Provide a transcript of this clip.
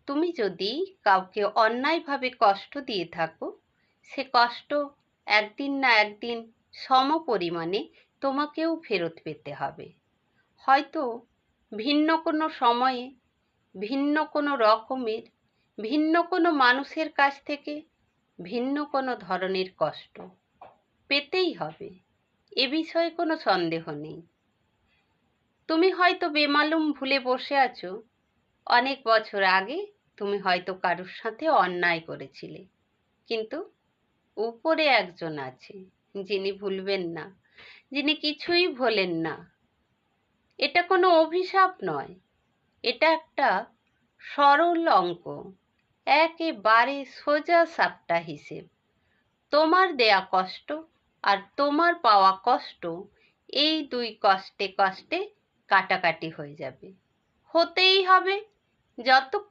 তুমি যদি কাউকে অন্যায়ভাবে কষ্ট দিয়ে থাকো, সে কষ্ট একদিন না একদিন সমপরিমাণে তোমাকেও ফেরত পেতে হবে। হয়তো ভিন্ন কোনো সময়ে, ভিন্ন কোনো রকমের, ভিন্ন কোনো মানুষের কাছ থেকে ভিন্ন কোনো ধরনের কষ্ট পেতেই হবে, এ বিষয়ে কোনো সন্দেহ নেই। তুমি হয়তো বেমালুম ভুলে বসে আছো, অনেক বছর আগে তুমি হয়তো কারোর সাথে অন্যায় করেছিলে, কিন্তু উপরে একজন আছে যিনি ভুলবেন না, যিনি কিছুই ভোলেন না। এটা কোনো অভিশাপ নয়, এটা একটা সরল অঙ্ক, একেবারে সোজা সাপটা হিসেব। তোমার দেয়া কষ্ট আর তোমার পাওয়া কষ্ট, এই দুই কষ্টে কষ্টে কাটাকাটি হয়ে যাবে, হতেই হবে যতক্ষণ